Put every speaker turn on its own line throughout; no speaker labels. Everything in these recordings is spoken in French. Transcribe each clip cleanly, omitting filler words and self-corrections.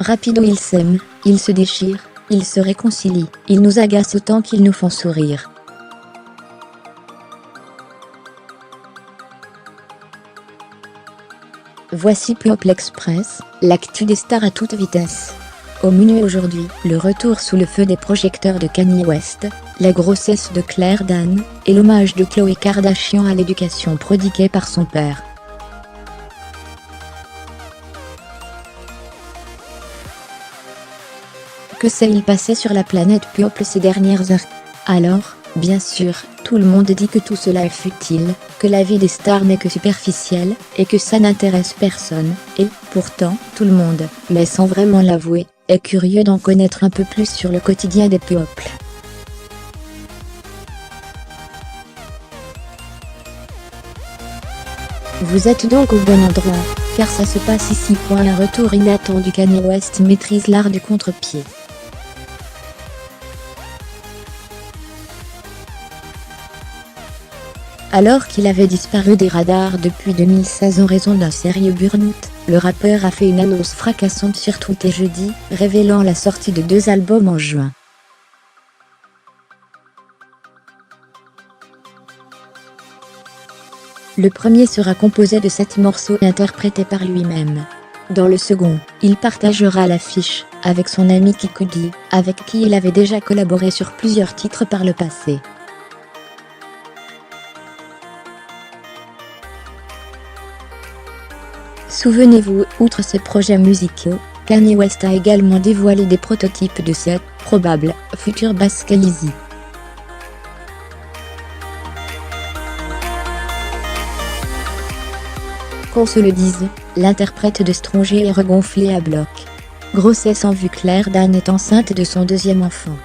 Rapido ils s'aiment, ils se déchirent, ils se réconcilient, ils nous agacent autant qu'ils nous font sourire. Voici People Express, l'actu des stars à toute vitesse. Au menu aujourd'hui, le retour sous le feu des projecteurs de Kanye West, la grossesse de Claire Dan, et l'hommage de Khloé Kardashian à l'éducation prodiguée par son père. Que s'est-il passé sur la planète People ces dernières heures? Alors, bien sûr, tout le monde dit que tout cela est futile, que la vie des stars n'est que superficielle, et que ça n'intéresse personne, et, pourtant, tout le monde, mais sans vraiment l'avouer, est curieux d'en connaître un peu plus sur le quotidien des People. Vous êtes donc au bon endroit, car ça se passe ici. Un retour inattendu. Kanye West maîtrise l'art du contre-pied. Alors qu'il avait disparu des radars depuis 2016 en raison d'un sérieux burn-out, le rappeur a fait une annonce fracassante sur Twitter jeudi, révélant la sortie de 2 albums en juin. Le premier sera composé de 7 morceaux interprétés par lui-même. Dans le second, il partagera l'affiche avec son ami Kid Cudi, avec qui il avait déjà collaboré sur plusieurs titres par le passé. Souvenez-vous, outre ses projets musicaux, Kanye West a également dévoilé des prototypes de ses probables futurs basses Yeezy. Qu'on se le dise, l'interprète de Stronger est regonflé à bloc. Grossesse en vue. Claire Dan est enceinte de son 2e enfant.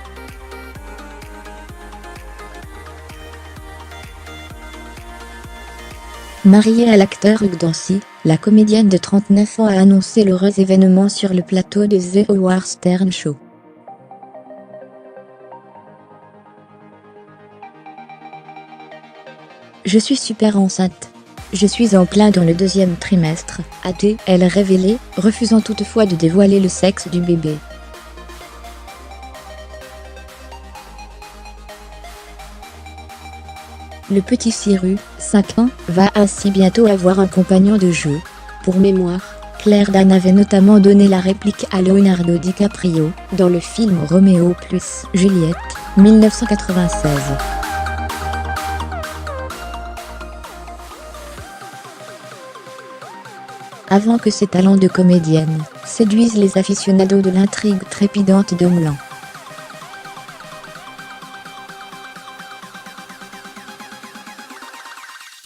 Mariée à l'acteur Hugh Dancy, la comédienne de 39 ans a annoncé l'heureux événement sur le plateau de The Howard Stern Show. Je suis super enceinte. Je suis en plein dans le 2e trimestre, a-t-elle révélé, refusant toutefois de dévoiler le sexe du bébé. Le petit Cyrus, 5 ans, va ainsi bientôt avoir un compagnon de jeu. Pour mémoire, Claire Dan avait notamment donné la réplique à Leonardo DiCaprio, dans le film Roméo + Juliette, 1996. Avant que ses talents de comédienne séduisent les aficionados de l'intrigue trépidante de Homeland.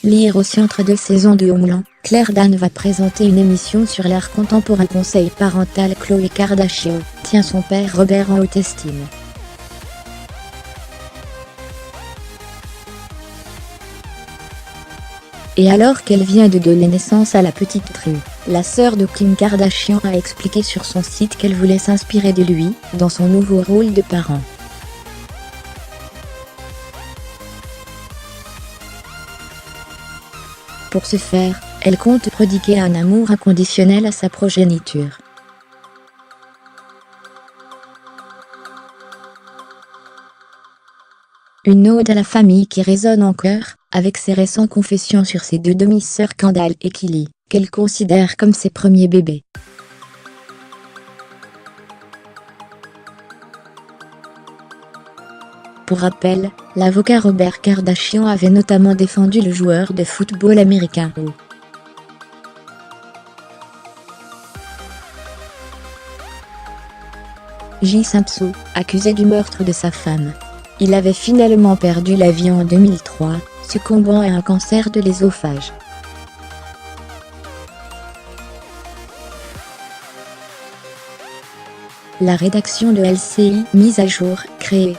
Lire aussi. Entre 2 saisons de Homeland, Claire Dan va présenter une émission sur l'art contemporain. Conseil parental. Khloé Kardashian tient son père Robert en haute estime. Et alors qu'elle vient de donner naissance à la petite True, la sœur de Kim Kardashian a expliqué sur son site qu'elle voulait s'inspirer de lui, dans son nouveau rôle de parent. Pour ce faire, elle compte prodiguer un amour inconditionnel à sa progéniture. Une ode à la famille qui résonne en chœur, avec ses récentes confessions sur ses 2 demi-sœurs Kendall et Kylie, qu'elle considère comme ses premiers bébés. Pour rappel, l'avocat Robert Kardashian avait notamment défendu le joueur de football américain O.J. Simpson, accusé du meurtre de sa femme. Il avait finalement perdu la vie en 2003, succombant à un cancer de l'œsophage. La rédaction de LCI mise à jour, créée.